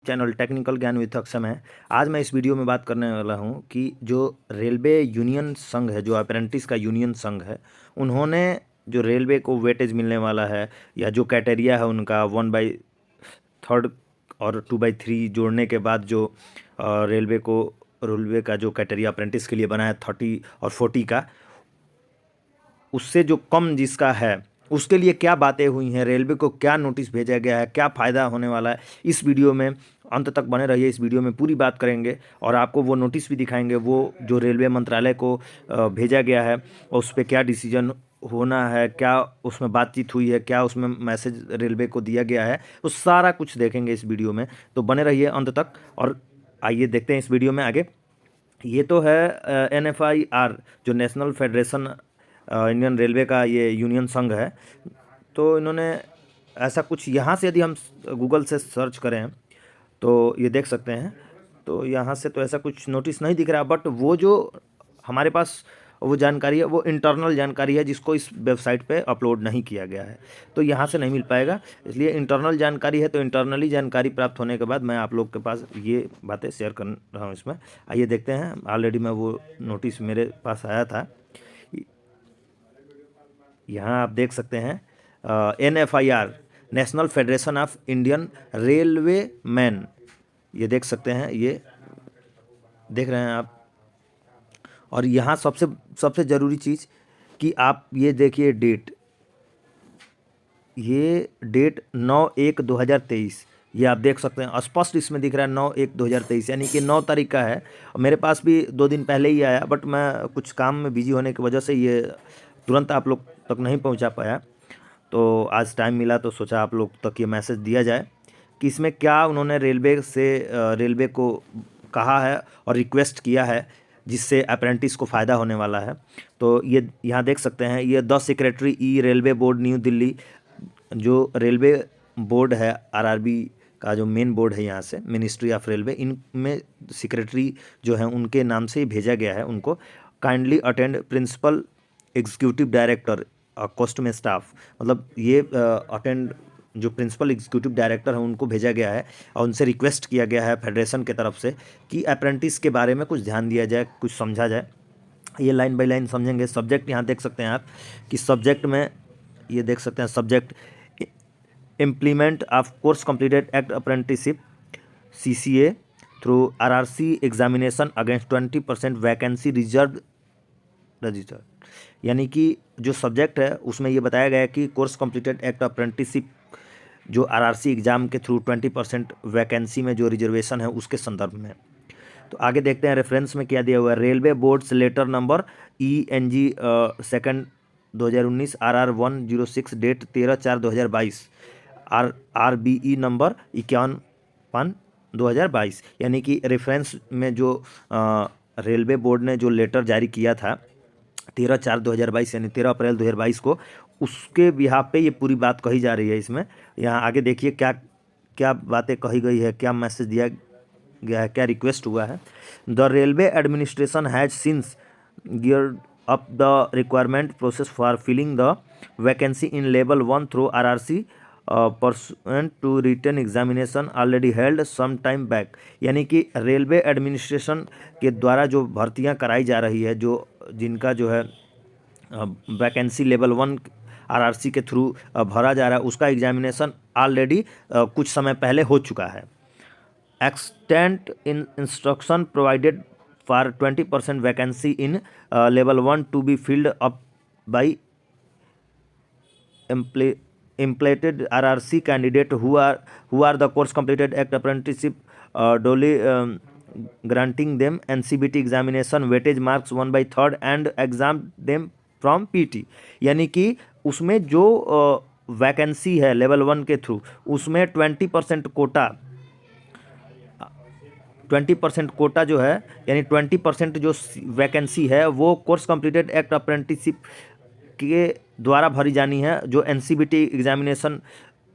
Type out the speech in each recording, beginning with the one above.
Channel technical ज्ञान with अक्षम है। आज मैं इस वीडियो में बात करने वाला हूं कि जो रेलवे यूनियन संघ है, जो अप्रेंटिस का यूनियन संघ है, उन्होंने जो रेलवे को वेटेज मिलने वाला है या जो क्राइटेरिया है उनका 1/3 और 2/3 जोड़ने के बाद जो रेलवे का जो क्राइटेरिया अप्रेंटिस के लिए बना है 30 और 40 का, उससे जो कम जिसका है उसके लिए क्या बातें हुई हैं, रेलवे को क्या नोटिस भेजा गया है, क्या फ़ायदा होने वाला है, इस वीडियो में अंत तक बने रहिए। इस वीडियो में पूरी बात करेंगे और आपको वो नोटिस भी दिखाएंगे, वो जो रेलवे मंत्रालय को भेजा गया है और उस पर क्या डिसीजन होना है, क्या उसमें बातचीत हुई है, क्या उसमें मैसेज रेलवे को दिया गया है, वो सारा कुछ देखेंगे इस वीडियो में। तो बने रहिए अंत तक और आइए देखते हैं इस वीडियो में आगे। ये तो है NFIR, जो नेशनल फेडरेशन इंडियन रेलवे का ये यूनियन संघ है। तो इन्होंने ऐसा कुछ, यहाँ से यदि हम गूगल से सर्च करें तो ये देख सकते हैं। तो यहाँ से तो ऐसा कुछ नोटिस नहीं दिख रहा, बट वो जो हमारे पास वो जानकारी है वो इंटरनल जानकारी है, जिसको इस वेबसाइट पे अपलोड नहीं किया गया है, तो यहाँ से नहीं मिल पाएगा। इसलिए इंटरनल जानकारी है, तो इंटरनली जानकारी प्राप्त होने के बाद मैं आप लोग के पास ये बातें शेयर कर रहा हूँ इसमें। आइए देखते हैं। ऑलरेडी मैं वो नोटिस मेरे पास आया था, यहाँ आप देख सकते हैं। NFIR, national federation of Indian railway man, ये देख सकते हैं, ये देख रहे हैं आप। और यहाँ सबसे सबसे ज़रूरी चीज़ कि आप ये देखिए डेट, ये डेट 9/1/2023, ये आप देख सकते हैं स्पष्ट इसमें दिख रहा है 9/1/2023, यानी कि 9 तारीख का है। और मेरे पास भी 2 दिन पहले ही आया, बट मैं कुछ काम में बिजी होने की वजह से ये तुरंत आप लोग तक नहीं पहुंचा पाया। तो आज टाइम मिला तो सोचा आप लोग तक ये मैसेज दिया जाए कि इसमें क्या उन्होंने रेलवे को कहा है और रिक्वेस्ट किया है, जिससे अप्रेंटिस को फ़ायदा होने वाला है। तो ये यहाँ देख सकते हैं, ये the secretary railway board new Delhi, जो रेलवे बोर्ड है RRB का जो मेन बोर्ड है, यहाँ से मिनिस्ट्री ऑफ रेलवे, इनमें सेक्रेटरी जो है उनके नाम से ही भेजा गया है उनको। Kindly attend principal executive director cost में स्टाफ, मतलब ये अटेंड जो प्रिंसिपल एग्जीक्यूटिव डायरेक्टर हैं उनको भेजा गया है और उनसे रिक्वेस्ट किया गया है फेडरेशन के तरफ से कि अप्रेंटिस के बारे में कुछ ध्यान दिया जाए, कुछ समझा जाए। ये लाइन बाय लाइन समझेंगे। सब्जेक्ट यहाँ देख सकते हैं आप कि सब्जेक्ट में ये देख सकते हैं, subject implement of course completed act apprenticeship CCA through RRC examination against 20% vacancy reserve register, यानी कि जो सब्जेक्ट है उसमें ये बताया गया है कि कोर्स कंप्लीटेड एक्ट अप्रेंटिसशिप जो RRC एग्ज़ाम के थ्रू 20% वैकेंसी में जो रिजर्वेशन है उसके संदर्भ में। तो आगे देखते हैं रेफरेंस में क्या दिया हुआ है। Railway boards letter number ENG 2 2019 RR106 date 13/4/2022, RBE number 51/5/2022, यानी कि रेफरेंस में जो रेलवे बोर्ड ने जो लेटर जारी किया था 13/4/2022 यानी 13 अप्रैल 2022 को, उसके बिहाफ पे ये पूरी बात कही जा रही है इसमें। यहाँ आगे देखिए क्या क्या बातें कही गई है, क्या मैसेज दिया गया है, क्या रिक्वेस्ट हुआ है। The railway administration has since geared up the requirement process for filling the vacancy in level 1 through RRC pursuant to written examination already held some time back, यानी कि रेलवे एडमिनिस्ट्रेशन के द्वारा जो भर्तियां कराई जा रही है, जो जिनका जो है वैकेंसी लेवल 1 RRC के थ्रू भरा जा रहा है, उसका एग्जामिनेशन ऑलरेडी कुछ समय पहले हो चुका है। Extent in instruction provided for 20% vacancy in level 1 to be filled up by implemented RRC candidate who are the course completed act apprenticeship duly granting them NCBT examination weightage marks 1/3 and exam them from PT, यानी कि उसमें जो vacancy है level 1 के through, उसमें 20% कोटा जो है, यानी 20% जो वैकेंसी है वो कोर्स कंप्लीटेड एक्ट अप्रेंटिसशिप के द्वारा भरी जानी है, जो NCBT एग्जामिनेशन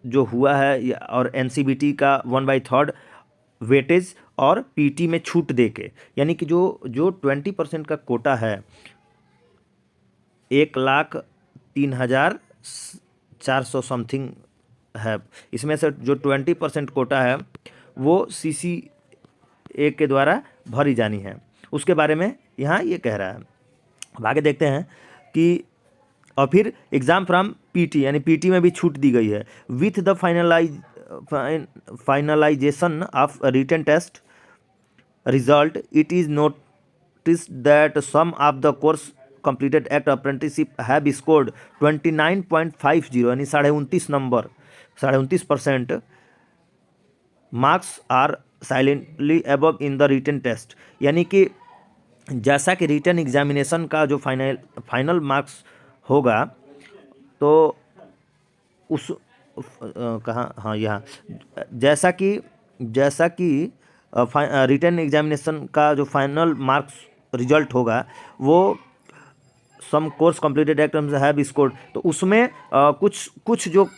जो हुआ है और NCBT का 1/3 वेटेज और PT में छूट दे के, यानी कि जो 20% का कोटा है 1,03,400 समथिंग है, इसमें से जो 20% कोटा है वो CCA के द्वारा भरी जानी है, उसके बारे में यहाँ ये कह रहा है। अब आगे देखते हैं कि और फिर एग्ज़ाम फ्रॉम PT, यानी PT में भी छूट दी गई है। With the finalisation of written test result it is noticed that some of the course completed act apprenticeship have scored 29.50, यानी 29.5 number, 29% marks are silently above in the written test. यानी कि जैसा कि रिटन एग्जामिनेशन का जो final marks होगा तो उस कहाँ, हाँ यहाँ, जैसा कि रिटन एग्जामिनेशन का जो फाइनल मार्क्स रिजल्ट होगा वो some course completed act have scored, तो उसमें कुछ जो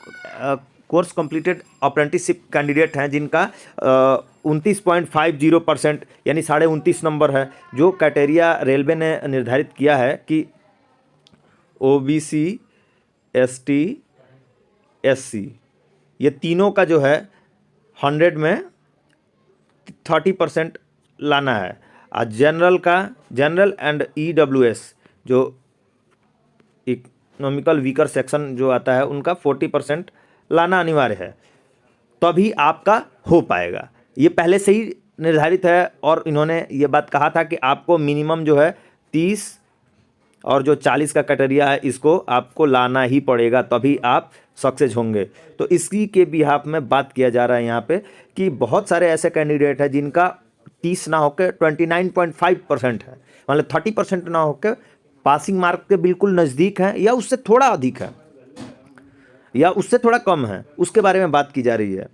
कोर्स कंप्लीटेड अप्रेंटिसशिप कैंडिडेट हैं जिनका 29.50% यानी 29.5 नंबर है, जो क्राइटेरिया रेलवे ने निर्धारित किया है कि OBC ST SC ये तीनों का जो है 100 में 30% लाना है। और जनरल एंड EWS जो इकोनॉमिकल वीकर सेक्शन जो आता है उनका 40% लाना अनिवार्य है, तभी आपका हो पाएगा। ये पहले से ही निर्धारित है और इन्होंने ये बात कहा था कि आपको मिनिमम जो है 30 और जो 40 का क्राइटेरिया है इसको आपको लाना ही पड़ेगा, तभी आप सक्सेस होंगे। तो इसी के बिहाफ में बात किया जा रहा है यहाँ पे कि बहुत सारे ऐसे कैंडिडेट हैं जिनका 30 ना होकर 29.5% है, मतलब 30% ना होकर पासिंग मार्क के बिल्कुल नज़दीक है या उससे थोड़ा अधिक है या उससे थोड़ा कम है, उसके बारे में बात की जा रही है।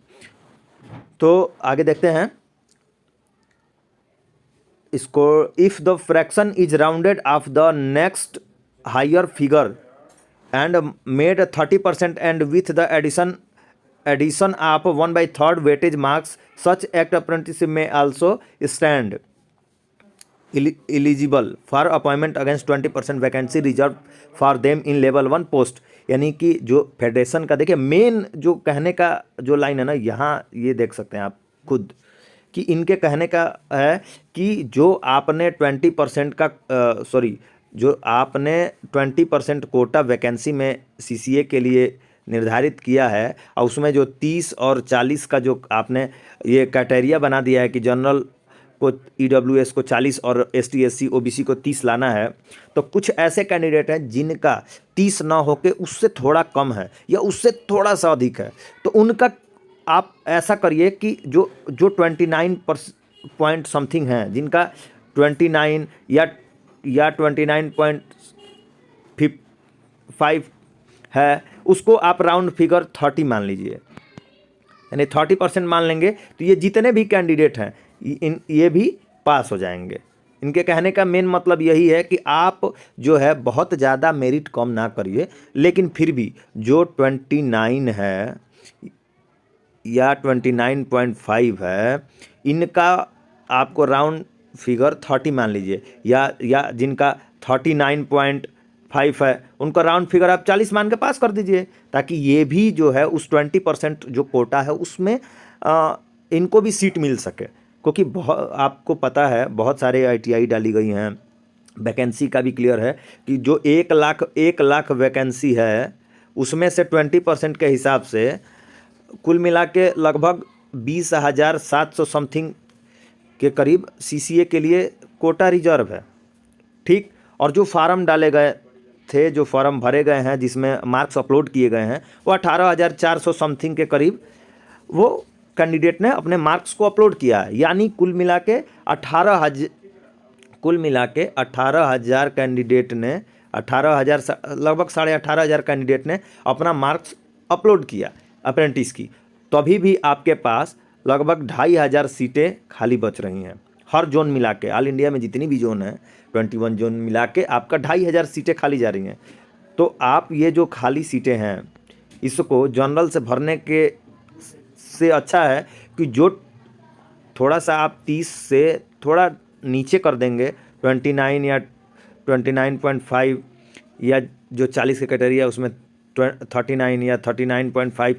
तो आगे देखते हैं इसको। If the fraction is rounded off the next higher figure and made 30% and with the addition of 1/3 weightage marks such act apprenticeship में also stand eligible for appointment against 20% vacancy reserve for them in level 1 post. यानी कि जो federation का देखिए main जो कहने का जो लाइन है ना, यहाँ ये देख सकते हैं आप खुद कि इनके कहने का है कि जो आपने 20% का जो आपने 20% कोटा वैकेंसी में CCA के लिए निर्धारित किया है और उसमें जो 30 और 40 का जो आपने ये क्राइटेरिया बना दिया है कि जनरल को EWS को 40 और ST SC OBC को 30 लाना है, तो कुछ ऐसे कैंडिडेट हैं जिनका 30 ना होके उससे थोड़ा कम है या उससे थोड़ा सा अधिक है, तो उनका आप ऐसा करिए कि जो 29 पॉइंट समथिंग हैं, जिनका 29 या 29.5 है, उसको आप राउंड फिगर 30 मान लीजिए, यानी 30% मान लेंगे तो ये जितने भी कैंडिडेट हैं ये भी पास हो जाएंगे। इनके कहने का मेन मतलब यही है कि आप जो है बहुत ज़्यादा मेरिट कम ना करिए, लेकिन फिर भी जो 29 है या 29.5 है इनका आपको राउंड फिगर 30 मान लीजिए, या जिनका 39.5 है उनका राउंड फिगर आप 40 मान के पास कर दीजिए, ताकि ये भी जो है उस 20% जो कोटा है उसमें इनको भी सीट मिल सके। क्योंकि आपको पता है बहुत सारे ITI डाली गई हैं, वैकेंसी का भी क्लियर है कि जो 1 लाख वैकेंसी है उसमें से 20% के हिसाब से कुल मिला के लगभग 20,700 समथिंग के करीब CCA के लिए कोटा रिजर्व है, ठीक। और जो फार्म डाले गए थे, जो फॉर्म भरे गए हैं, जिसमें मार्क्स अपलोड किए गए हैं, वो 18,400 समथिंग के करीब वो कैंडिडेट ने अपने मार्क्स को अपलोड किया है। यानी कुल मिला के 18,000 कैंडिडेट ने 18,000 लगभग 18,500 कैंडिडेट ने अपना मार्क्स अपलोड किया अप्रेंटिस की, तभी भी आपके पास लगभग 2,500 सीटें खाली बच रही हैं। हर जोन मिला के, ऑल इंडिया में जितनी भी जोन है 21 जोन मिला के आपका 2,500 सीटें खाली जा रही हैं। तो आप ये जो खाली सीटें हैं इसको जनरल से भरने के से अच्छा है कि जो थोड़ा सा आप 30 से थोड़ा नीचे कर देंगे, 29 या 29.5 या जो 40 के क्राइटेरिया उसमें 39 या 39.5,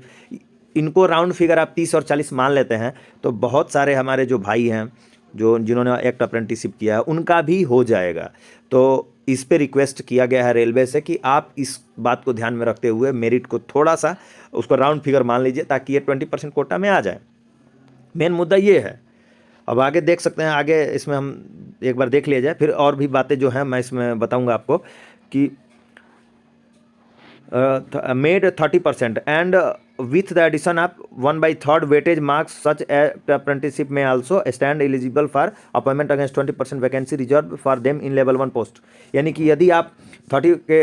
इनको राउंड फिगर आप 30 और 40 मान लेते हैं तो बहुत सारे हमारे जो भाई हैं जो जिन्होंने एक्ट अप्रेंटिसशिप किया है उनका भी हो जाएगा। तो इस पे रिक्वेस्ट किया गया है रेलवे से कि आप इस बात को ध्यान में रखते हुए मेरिट को थोड़ा सा उसको राउंड फिगर मान लीजिए ताकि ये 20% कोटा में आ जाए। मेन मुद्दा ये है। अब आगे देख सकते हैं, आगे इसमें हम एक बार देख लिया जाए, फिर और भी बातें जो हैं मैं इसमें बताऊंगा आपको कि made 30% and with the addition of 1/3 weightage marks such apprenticeship may also stand eligible for appointment against 20% vacancy reserved for them in level 1 post। यानी कि यदि आप 30 के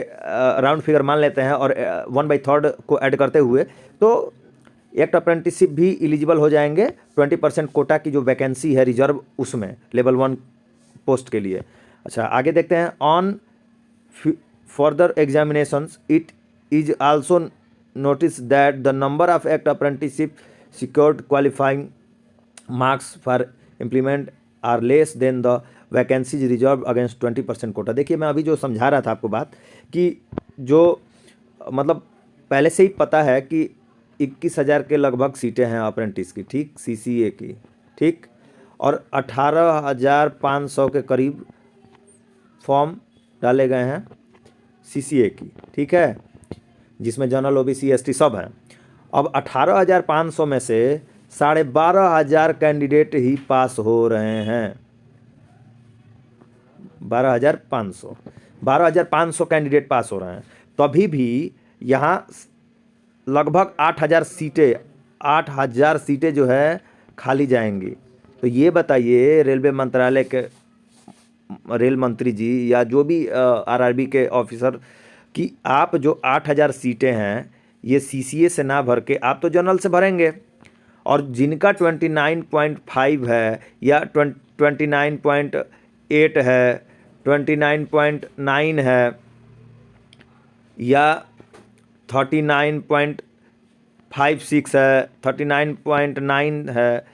राउंड फिगर मान लेते हैं और 1/3 को ऐड करते हुए तो एक्ट अप्रेंटिसशिप भी एलिजिबल हो जाएंगे 20% कोटा की जो वैकेंसी है रिजर्व उसमें लेवल 1 पोस्ट के लिए। अच्छा आगे देखते हैं। On further examinations it is also noticed that the number of act apprenticeship secured qualifying marks for implement are less than the vacancies reserved against 20% quota. देखिए मैं अभी जो समझा रहा था आपको बात कि जो मतलब पहले से ही पता है कि 21,000 के लगभग सीटें हैं अप्रेंटिस की, ठीक, CCA की, ठीक, और 18,500 के करीब फॉर्म डाले गए हैं CCA की, ठीक है, जिसमें जनरल OBC ST सब हैं। अब 18,500 में से 12,500 कैंडिडेट ही पास हो रहे हैं। 12,500 कैंडिडेट पास हो रहे हैं, तभी भी यहाँ लगभग 8,000 सीटें जो है खाली जाएंगी। तो ये बताइए रेलवे मंत्रालय के रेल मंत्री जी या जो भी RRB के ऑफिसर कि आप जो 8,000 सीटें हैं ये CCA से ना भर के आप तो जनरल से भरेंगे, और जिनका 29.5 है या 29.8 है, 29.9 है या 39.56 है, 39.9 है,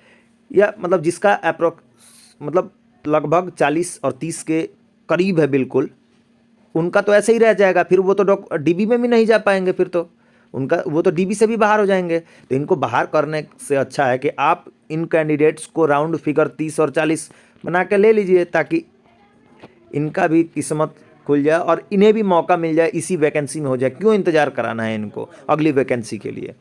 या मतलब जिसका अप्रोक्स मतलब लगभग 40 और 30 के करीब है बिल्कुल, उनका तो ऐसे ही रह जाएगा। फिर वो तो DB में भी नहीं जा पाएंगे, फिर तो उनका वो तो DB से भी बाहर हो जाएंगे। तो इनको बाहर करने से अच्छा है कि आप इन कैंडिडेट्स को राउंड फिगर 30 और 40 बना के ले लीजिए ताकि इनका भी किस्मत खुल जाए और इन्हें भी मौका मिल जाए, इसी वैकेंसी में हो जाए। क्यों इंतज़ार कराना है इनको अगली वैकेंसी के लिए।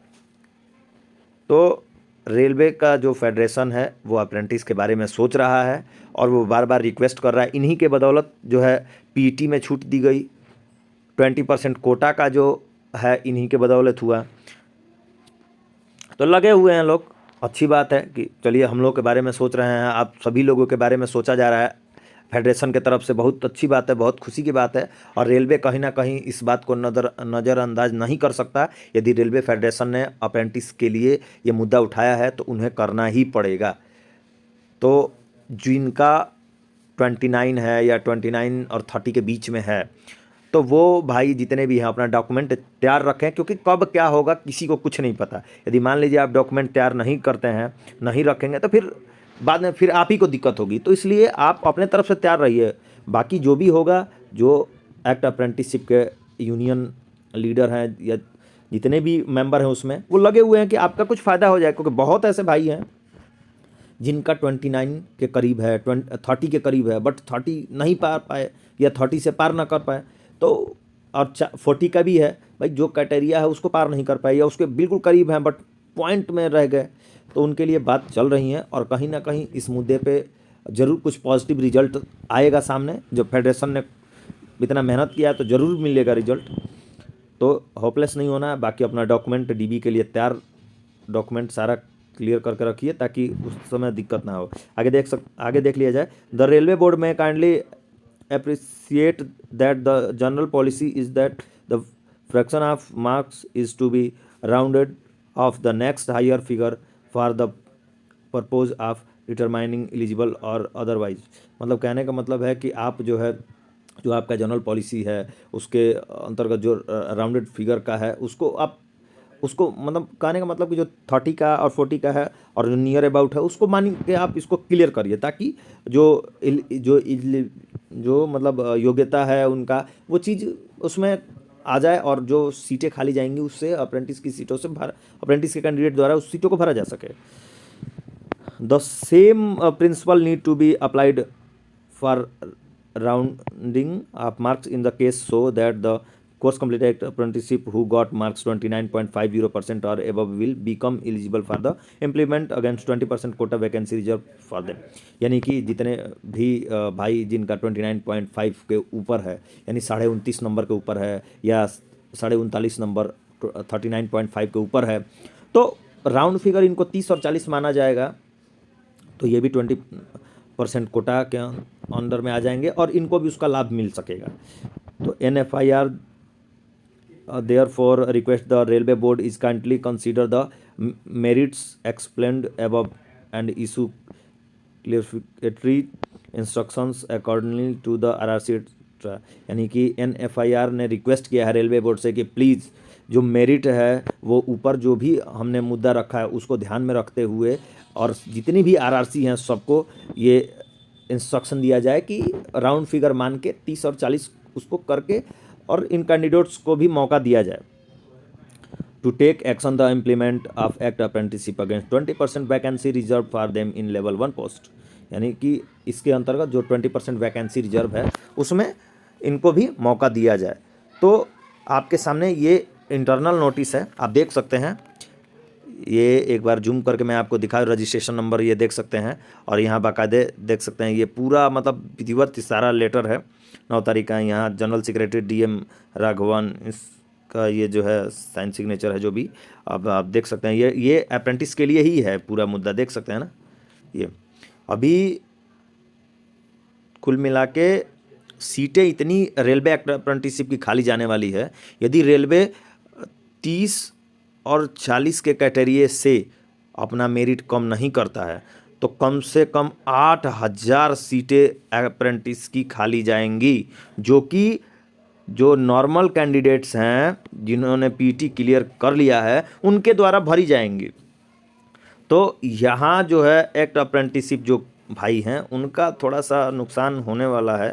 तो रेलवे का जो फेडरेशन है वो अप्रेंटिस के बारे में सोच रहा है और वो बार बार रिक्वेस्ट कर रहा है। इन्हीं के बदौलत जो है PET में छूट दी गई, 20% कोटा का जो है इन्हीं के बदौलत हुआ। तो लगे हुए हैं लोग, अच्छी बात है कि चलिए हम लोग के बारे में सोच रहे हैं, आप सभी लोगों के बारे में सोचा जा रहा है फेडरेशन के तरफ से, बहुत अच्छी बात है, बहुत खुशी की बात है। और रेलवे कहीं ना कहीं इस बात को नज़रअंदाज नहीं कर सकता। यदि रेलवे फेडरेशन ने अप्रेंटिस के लिए ये मुद्दा उठाया है तो उन्हें करना ही पड़ेगा। तो जिनका 29 है या 29 और 30 के बीच में है तो वो भाई जितने भी हैं अपना डॉक्यूमेंट तैयार रखें, क्योंकि कब क्या होगा किसी को कुछ नहीं पता। यदि मान लीजिए आप डॉक्यूमेंट तैयार नहीं करते हैं, नहीं रखेंगे, तो फिर बाद में फिर आप ही को दिक्कत होगी। तो इसलिए आप अपने तरफ से तैयार रहिए। बाकी जो भी होगा, जो एक्ट अप्रेंटिसशिप के यूनियन लीडर हैं या जितने भी मेंबर हैं उसमें वो लगे हुए हैं कि आपका कुछ फ़ायदा हो जाए, क्योंकि बहुत ऐसे भाई हैं जिनका 29 के करीब है, 30 के करीब है, बट 30 नहीं पार पाए या 30 से पार ना कर पाए, तो और 40 का भी है भाई, जो क्राइटेरिया है उसको पार नहीं कर पाए या उसके बिल्कुल करीब हैं बट पॉइंट में रह गए, तो उनके लिए बात चल रही है। और कहीं ना कहीं इस मुद्दे पे ज़रूर कुछ पॉजिटिव रिजल्ट आएगा सामने। जो फेडरेशन ने इतना मेहनत किया है तो ज़रूर मिलेगा रिजल्ट। तो होपलेस नहीं होना। बाकी अपना डॉक्यूमेंट DB के लिए तैयार डॉक्यूमेंट सारा क्लियर करके रखिए ताकि उस समय दिक्कत ना हो। आगे देख लिया जाए। द रेलवे बोर्ड में kindly appreciate that the general policy is that the fraction of marks is to be rounded off the next higher figure for the purpose of determining eligible or otherwise। मतलब कहने का मतलब है कि आप जो है, जो आपका जनरल पॉलिसी है उसके अंतर्गत जो राउंडेड फिगर का है उसको आप उसको मतलब कहने का मतलब कि जो 30 का और 40 का है और जो नियर अबाउट है उसको मान के आप इसको क्लियर करिए, ताकि जो मतलब योग्यता है उनका वो चीज़ उसमें आ जाए और जो सीटें खाली जाएंगी उससे अप्रेंटिस की सीटों से अप्रेंटिस के कैंडिडेट द्वारा उस सीटों को भरा जा सके। The same principle need to be applied for rounding off marks in the case so that the course completed apprenticeship who got marks 29.50% or above will become eligible for the employment against 20% quota vacancy reserved for them। यानी कि जितने भी भाई जिनका 29.5 के ऊपर है, यानी 29.5 नंबर के ऊपर है या 39.5 नंबर 39.5 के ऊपर है, तो राउंड फिगर इनको 30 और 40 माना जाएगा, तो ये भी 20% कोटा के अंडर में आ जाएंगे और इनको भी उसका लाभ मिल सकेगा। तो NFIR therefore request the railway board is kindly consider the merits explained above and issue clarificatory instructions accordingly to the RRC। यानी कि NFIR ने रिक्वेस्ट किया है रेलवे बोर्ड से कि प्लीज़ जो मेरिट है वो ऊपर जो भी हमने मुद्दा रखा है उसको ध्यान में रखते हुए और जितनी भी RRC हैं सबको ये इंस्ट्रक्शन दिया जाए कि राउंड फिगर मान के 30 और 40 उसको करके और इन कैंडिडेट्स को भी मौका दिया जाए। To take action the implement of act apprenticeship against 20% vacancy reserve for them in level 1 post. यानी कि इसके अंतर्गत जो 20% वैकेंसी रिजर्व है उसमें इनको भी मौका दिया जाए। तो आपके सामने ये इंटरनल नोटिस है, आप देख सकते हैं, ये एक बार जूम करके मैं आपको दिखा, रजिस्ट्रेशन नंबर ये देख सकते हैं और यहाँ बाकायदे देख सकते हैं ये पूरा मतलब विधिवत सारा लेटर है। 9 तारीख का यहाँ जनरल सेक्रेटरी DM राघवन इसका ये जो है साइन सिग्नेचर है जो भी, अब आप देख सकते हैं ये अप्रेंटिस के लिए ही है पूरा मुद्दा, देख सकते हैं ना। ये अभी कुल मिला के सीटें इतनी रेलवे अप्रेंटिसशिप की खाली जाने वाली है, यदि रेलवे 30 और 40 के कैटेरिए से अपना मेरिट कम नहीं करता है तो कम से कम 8,000 सीटें अप्रेंटिस की खाली जाएंगी, जो कि जो नॉर्मल कैंडिडेट्स हैं जिन्होंने PET क्लियर कर लिया है उनके द्वारा भरी जाएंगी। तो यहाँ जो है एक्ट अप्रेंटिसशिप जो भाई हैं उनका थोड़ा सा नुकसान होने वाला है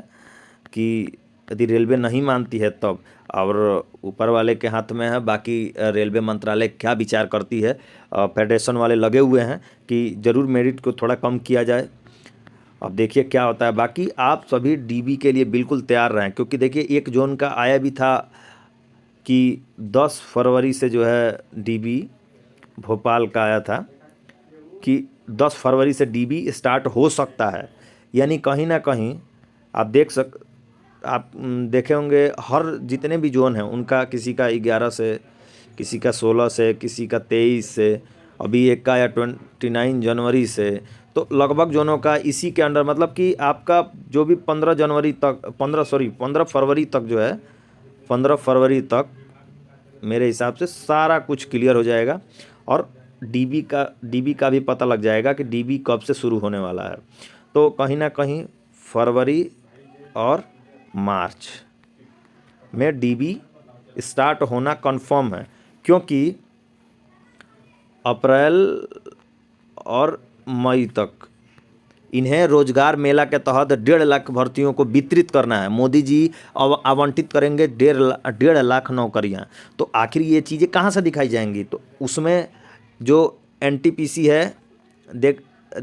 कि यदि रेलवे नहीं मानती है तब, और ऊपर वाले के हाथ में है, बाकी रेलवे मंत्रालय क्या विचार करती है। फेडरेशन वाले लगे हुए हैं कि ज़रूर मेरिट को थोड़ा कम किया जाए, अब देखिए क्या होता है। बाकी आप सभी DB के लिए बिल्कुल तैयार रहें, क्योंकि देखिए एक जोन का आया भी था कि 10 फरवरी से जो है DB भोपाल का आया था कि 10 फरवरी से DB स्टार्ट हो सकता है। यानी कहीं ना कहीं आप देखे होंगे हर जितने भी जोन हैं उनका किसी का 11 से, किसी का 16 से, किसी का 23 से, अभी एक का आया 29 जनवरी से। तो लगभग जोनों का इसी के अंडर, मतलब कि आपका जो भी 15 फरवरी तक जो है 15 फरवरी तक मेरे हिसाब से सारा कुछ क्लियर हो जाएगा और DB का भी पता लग जाएगा कि DB कब से शुरू होने वाला है। तो कहीं ना कहीं फरवरी और मार्च में DB स्टार्ट होना कंफर्म है, क्योंकि अप्रैल और मई तक इन्हें रोजगार मेला के तहत 1.5 लाख भर्तियों को वितरित करना है। मोदी जी आवंटित करेंगे 1.5 लाख नौकरियां। तो आखिर ये चीज़ें कहाँ से दिखाई जाएंगी? तो उसमें जो NTPC है,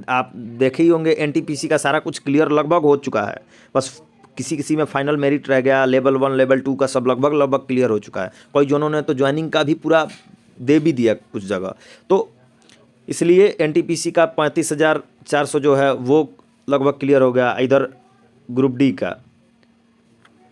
आप देखे ही होंगे NTPC का सारा कुछ क्लियर लगभग हो चुका है, बस किसी में फाइनल मेरिट रह गया। लेवल 1 लेवल 2 का सब लगभग क्लियर हो चुका है। कई जनों ने तो ज्वाइनिंग का भी पूरा दे भी दिया कुछ जगह। तो इसलिए NTPC का 35,400 जो है वो लगभग क्लियर हो गया। इधर ग्रुप D का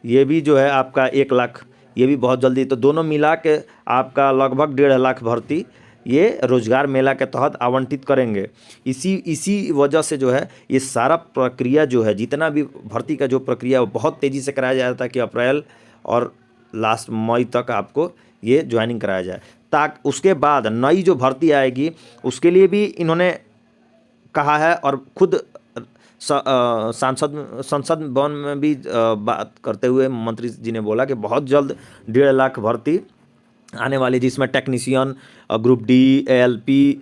ये भी जो है आपका 1 लाख, ये भी बहुत जल्दी। तो दोनों मिला के आपका लगभग 1.5 लाख भर्ती ये रोजगार मेला के तहत आवंटित करेंगे। इसी वजह से जो है ये सारा प्रक्रिया जो है, जितना भी भर्ती का जो प्रक्रिया है वो बहुत तेज़ी से कराया जाता है कि अप्रैल और लास्ट मई तक आपको ये ज्वाइनिंग कराया जाए, ताकि उसके बाद नई जो भर्ती आएगी उसके लिए भी इन्होंने कहा है। और खुद संसद भवन में भी बात करते हुए मंत्री जी ने बोला कि बहुत जल्द 1.5 लाख भर्ती आने वाली, जिसमें technician, group D, ALP,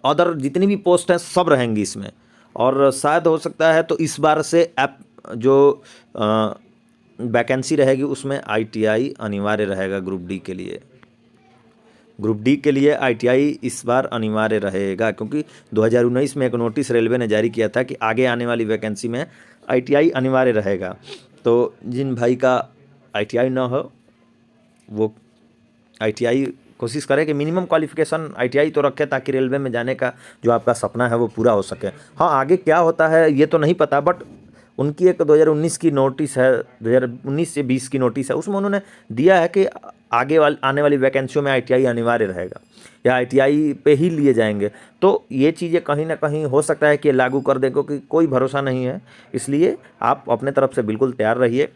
other जितनी भी पोस्ट हैं सब रहेंगी इसमें। और शायद हो सकता है तो इस बार से ऐप जो वैकेंसी रहेगी उसमें ITI अनिवार्य रहेगा ग्रुप डी के लिए। ग्रुप डी के लिए ITI इस बार अनिवार्य रहेगा, क्योंकि 2019 में एक नोटिस रेलवे ने जारी किया था कि आगे आने वाली वैकेंसी में ITI अनिवार्य रहेगा। तो जिन भाई का ITI ना हो वो ITI कोशिश करें कि मिनिमम क्वालिफिकेशन ITI तो रखें, ताकि रेलवे में जाने का जो आपका सपना है वो पूरा हो सके। हाँ, आगे क्या होता है ये तो नहीं पता, बट उनकी एक 2019 की नोटिस है, 2019 से 20 की नोटिस है, उसमें उन्होंने दिया है कि आने वाली वैकेंसियों में ITI अनिवार्य रहेगा या ITI पे ही लिए जाएंगे। तो ये चीज़ें कहीं ना कहीं हो सकता है कि लागू कर दें, क्योंकि कोई भरोसा नहीं है। इसलिए आप अपने तरफ से बिल्कुल तैयार रहिए,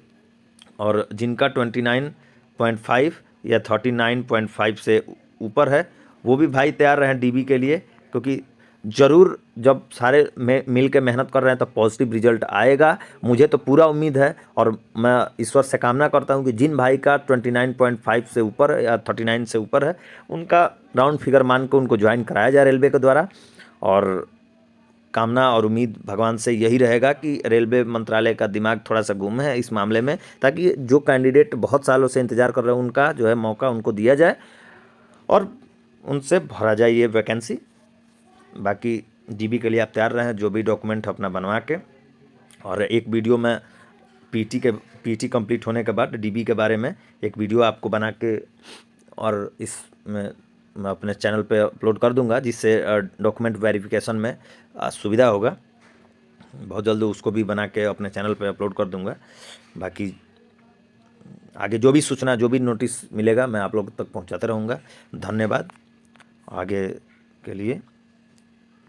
और जिनका 29.5 या 39.5 से ऊपर है वो भी भाई तैयार रहें DB के लिए, क्योंकि ज़रूर जब सारे मिल के मेहनत कर रहे हैं तो पॉजिटिव रिजल्ट आएगा। मुझे तो पूरा उम्मीद है, और मैं ईश्वर से कामना करता हूं कि जिन भाई का 29.5 से ऊपर या 39 से ऊपर है उनका राउंड फिगर मान के उनको ज्वाइन कराया जाए रेलवे के द्वारा। और कामना और उम्मीद भगवान से यही रहेगा कि रेलवे मंत्रालय का दिमाग थोड़ा सा गुम है इस मामले में, ताकि जो कैंडिडेट बहुत सालों से इंतज़ार कर रहे हैं उनका जो है मौका उनको दिया जाए और उनसे भरा जाए ये वैकेंसी। बाकी DB के लिए आप तैयार रहें, जो भी डॉक्यूमेंट अपना बनवा के। और एक वीडियो में PT कंप्लीट होने के बाद DB के बारे में एक वीडियो आपको बना के और इसमें मैं अपने चैनल पे अपलोड कर दूंगा, जिससे डॉक्यूमेंट वेरिफिकेशन में सुविधा होगा। बहुत जल्द उसको भी बना के अपने चैनल पे अपलोड कर दूंगा। बाकी आगे जो भी सूचना, जो भी नोटिस मिलेगा मैं आप लोग तक पहुंचाते रहूँगा। धन्यवाद आगे के लिए।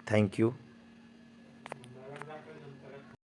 Thank you.